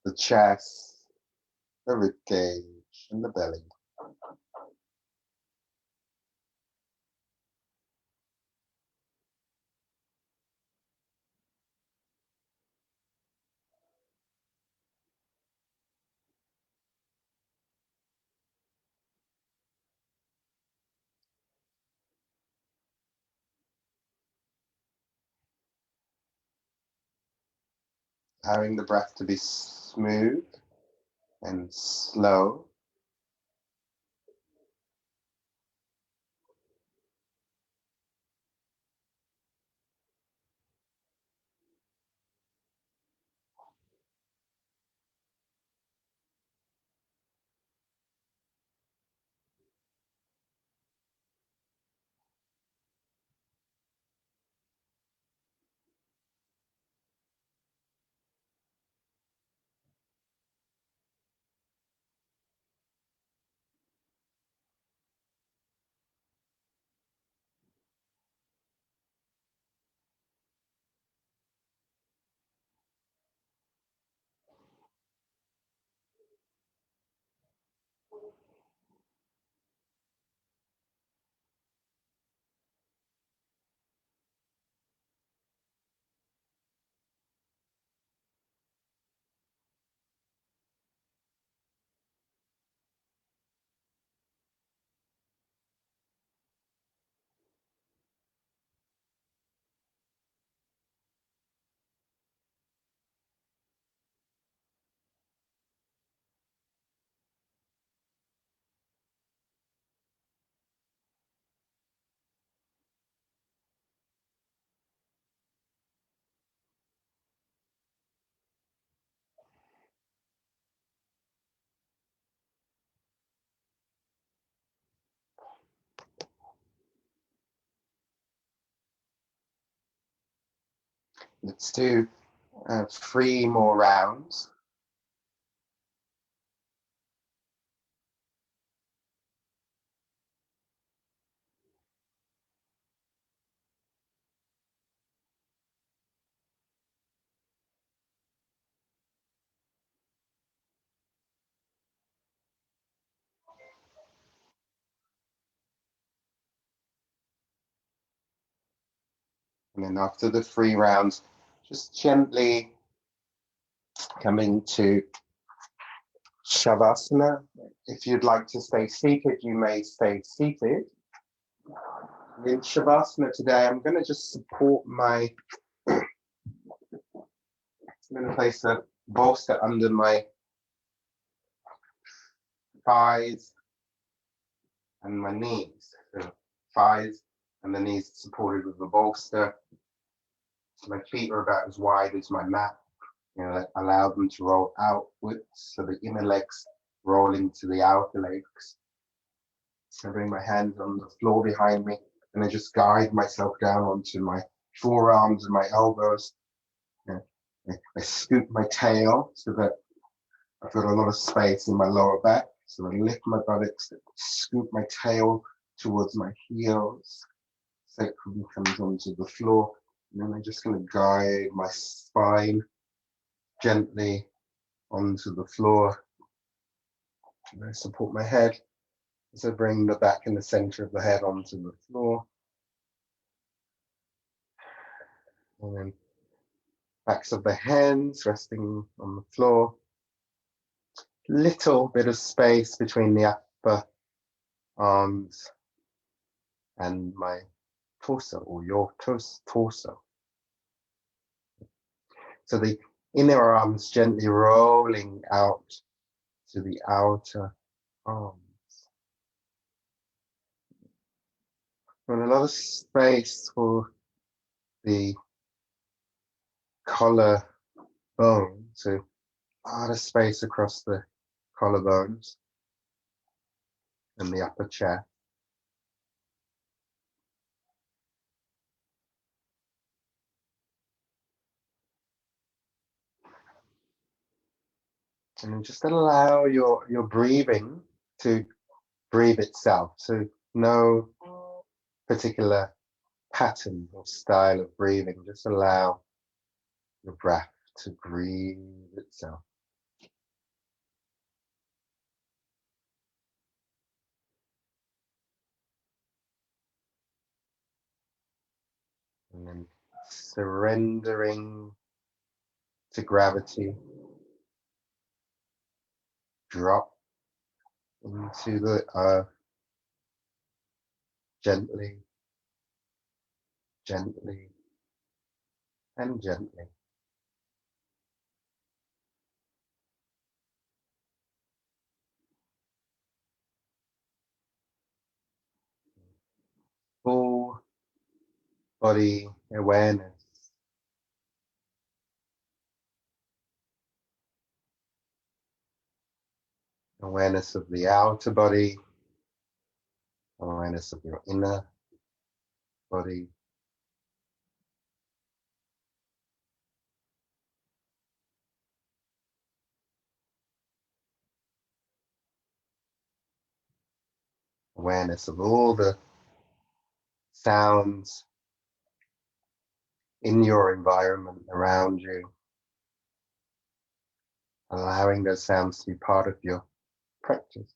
the chest, the rib cage, and the belly. Allowing the breath to be smooth and slow. Let's do 3 more rounds. And then after the 3 rounds, just gently coming to Shavasana. If you'd like to stay seated, you may stay seated. In Shavasana today, I'm going to just support my, I'm going to place a bolster under my thighs and my knees. So thighs and the knees supported with the bolster. My feet are about as wide as my mat. Allow them to roll outwards, so the inner legs roll into the outer legs. So I bring my hands on the floor behind me, and I just guide myself down onto my forearms and my elbows. I scoop my tail so that I've got a lot of space in my lower back. So I lift my buttocks, scoop my tail towards my heels. Sacrum comes onto the floor, and then I'm just going to guide my spine gently onto the floor. And I support my head as I bring the back and the center of the head onto the floor. And then backs of the hands resting on the floor. Little bit of space between the upper arms and my torso, or your torso. So the inner arms gently rolling out to the outer arms. And a lot of space for the collar bone, so a lot of space across the collarbones and the upper chest. And then just allow your breathing to breathe itself. So no particular pattern or style of breathing. Just allow your breath to breathe itself. And then surrendering to gravity. Drop into the earth gently, gently, and gently. Full body awareness. Awareness of the outer body, awareness of your inner body. Awareness of all the sounds in your environment around you, allowing those sounds to be part of your practice.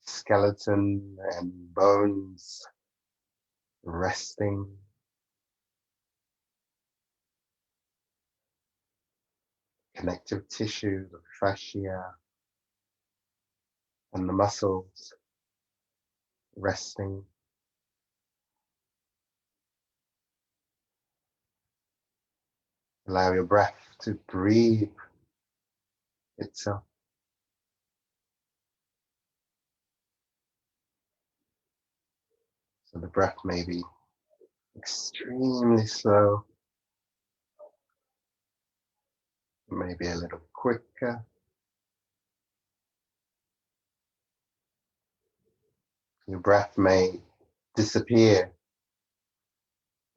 Skeleton and bones resting. Connective tissue, the fascia, and the muscles resting. Allow your breath to breathe itself. So the breath may be extremely slow, maybe a little quicker. Your breath may disappear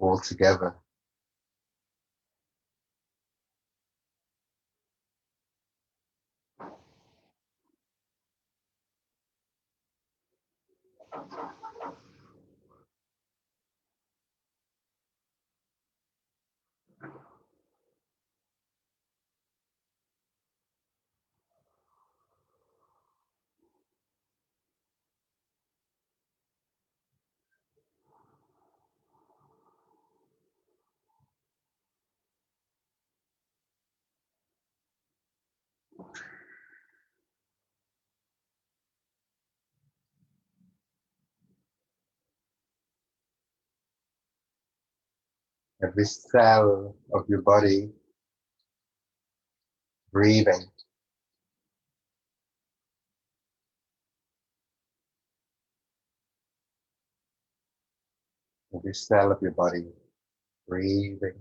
altogether. Every cell of your body breathing. Every cell of your body breathing.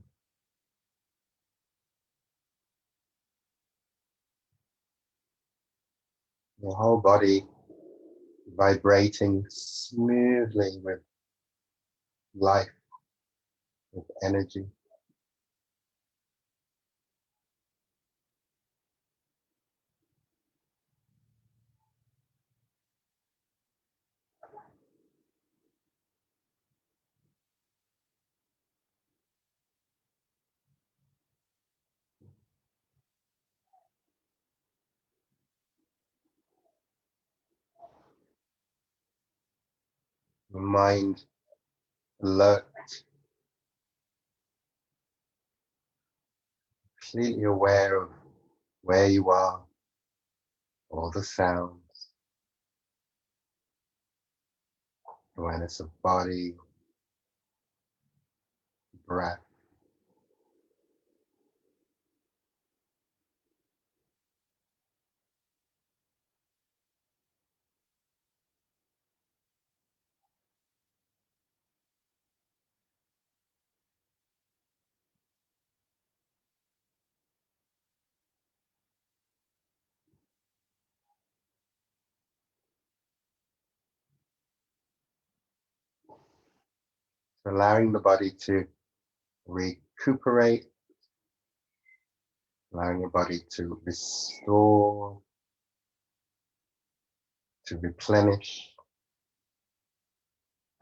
Your whole body vibrating smoothly with life, with energy. Your mind alert, completely aware of where you are, all the sounds, awareness of body, breath. Allowing the body to recuperate, allowing the body to restore, to replenish,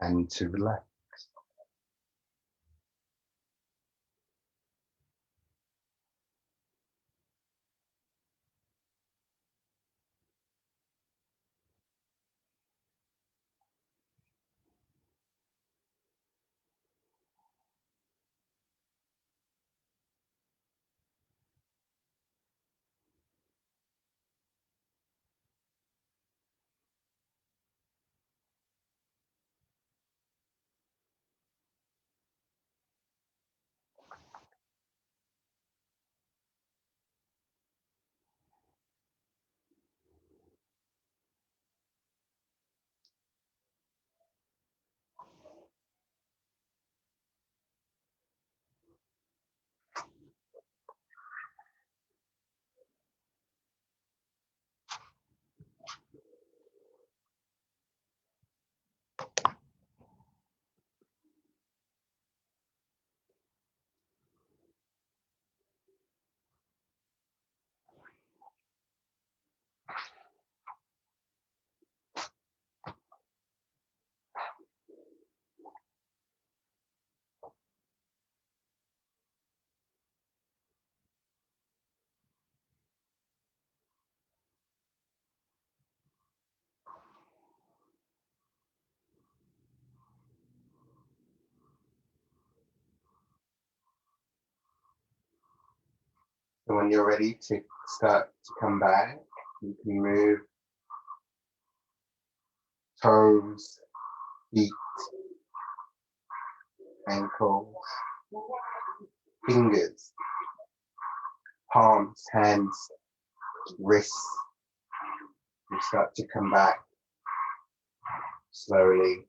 and to relax. So when you're ready to start to come back, you can move toes, feet, ankles, fingers, palms, hands, wrists. You start to come back slowly.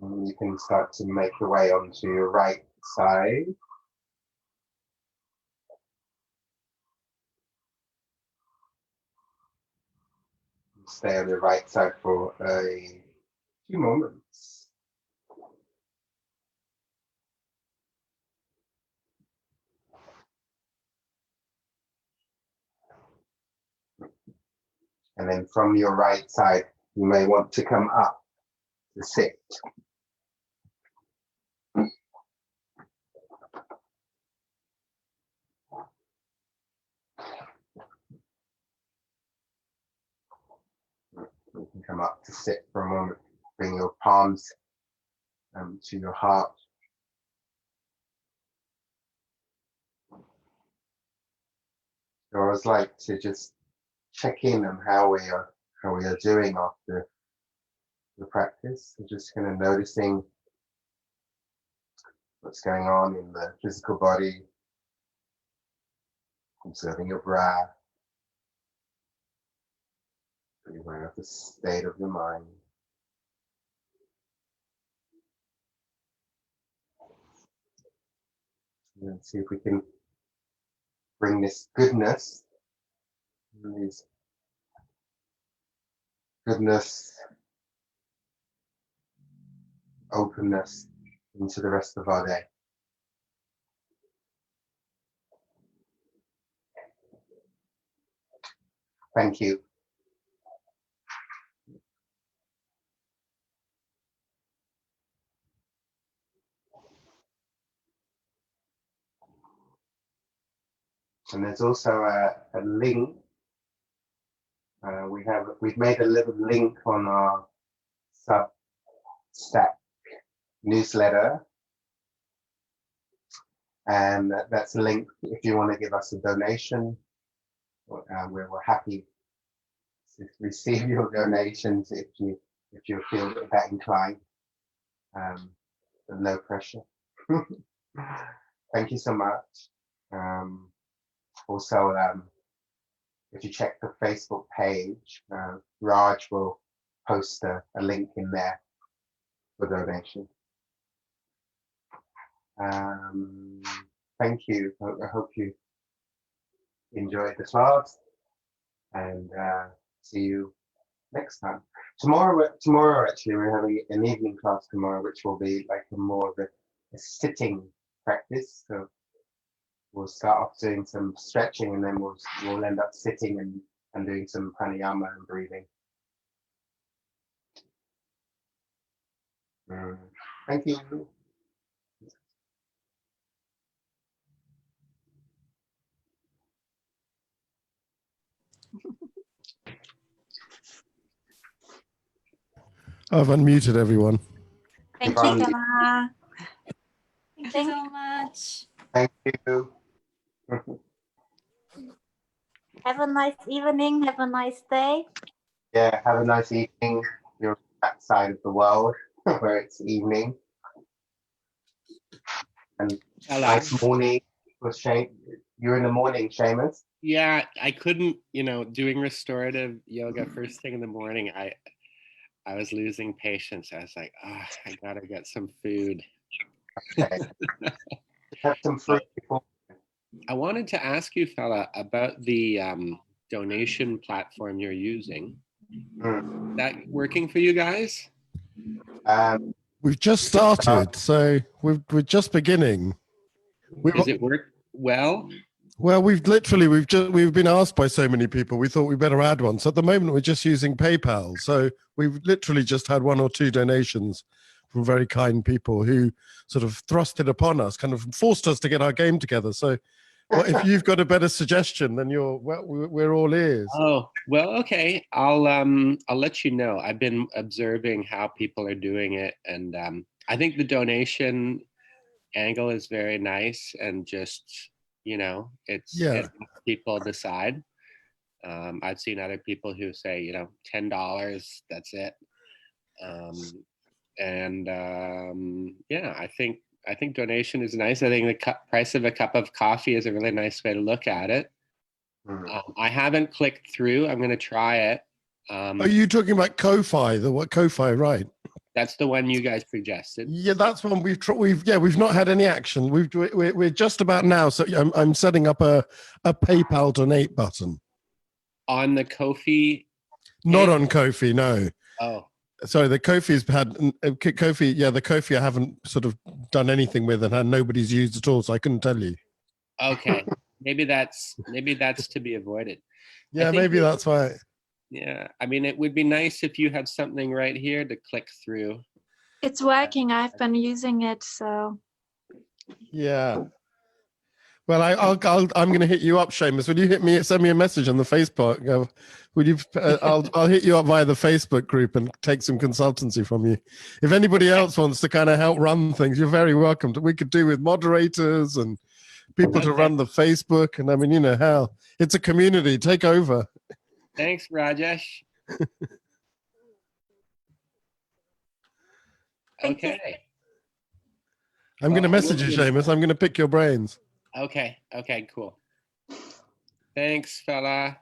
And you can start to make your way onto your right side. Stay on the right side for a few moments. And then from your right side, you may want to come up to sit. You can come up to sit for a moment. Bring your palms to your heart. I always like to just check in on how we are doing after the practice. We're just kind of noticing what's going on in the physical body, observing your breath, be aware of the state of your mind. And see if we can bring this goodness, openness into the rest of our day. Thank you. And there's also a link. We've made a little link on our Substack newsletter, and that's a link if you want to give us a donation. We're happy to receive your donations if you feel that inclined. But no pressure. Thank you so much. Also, if you check the Facebook page, Raj will post a link in there for donation. Thank you. I hope you enjoyed the class, and see you next time. Tomorrow actually, we're having an evening class tomorrow, which will be like more of a sitting practice. So we'll start off doing some stretching, and then we'll end up sitting and doing some pranayama and breathing. Thank you. I've unmuted everyone. Thank you, Fela. Thank you so much. Thank you. Have a nice evening. Have a nice day. Yeah, have a nice evening. You're on that side of the world where it's evening. And Hello. nice morning for Shane. You're in the morning, Seamus. Yeah, I couldn't, doing restorative yoga first thing in the morning, I was losing patience. I was like, I gotta get some food. Okay. Have some fruit before. I wanted to ask you, Fela, about the donation platform you're using. Is that working for you guys? We've just started, so we're just beginning. Does it work well? Well, we've been asked by so many people. We thought we better add one. So at the moment, we're just using PayPal. So we've literally just had 1 or 2 donations from very kind people who sort of thrust it upon us, kind of forced us to get our game together. So well, if you've got a better suggestion, then we're all ears. Oh, well, okay. I'll let you know. I've been observing how people are doing it, and I think the donation angle is very nice, and just it people decide. I've seen other people who say $10, that's it. I think donation is nice. I think the price of a cup of coffee is a really nice way to look at it. I haven't clicked through. I'm going to try it. Are you talking about Ko-Fi? Ko-Fi, right? That's the one you guys suggested. Yeah, that's one we've not had any action. We're just about now. So I'm setting up a PayPal donate button. On the Kofi. Not page? on Kofi, no. Oh, Sorry, the Kofi's had Kofi. Yeah, the Kofi I haven't sort of done anything with and nobody's used at all, so I couldn't tell you. okay. Maybe that's to be avoided. I Yeah, think maybe that's why. Yeah, I mean, it would be nice if you had something right here to click through. It's working. I've been using it, so Yeah. Well, I'm going to hit you up, Seamus. Will you send me a message on the Facebook? Would you? I'll hit you up via the Facebook group and take some consultancy from you. If anybody else wants to kind of help run things, you're very welcome. We could do with moderators and people to run the Facebook. And I mean, you know, hell, it's a community. Take over. Thanks, Rajesh. Thank you. Okay. I'm going to message you, Seamus. I'm going to pick your brains. Okay. Okay. Cool. Thanks, fella.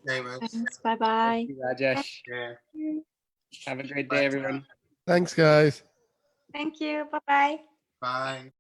thanks. Bye-bye. Thank you, Rajesh. Yeah. Have a great day, everyone. Thanks, guys. Thank you. Bye-bye. Bye.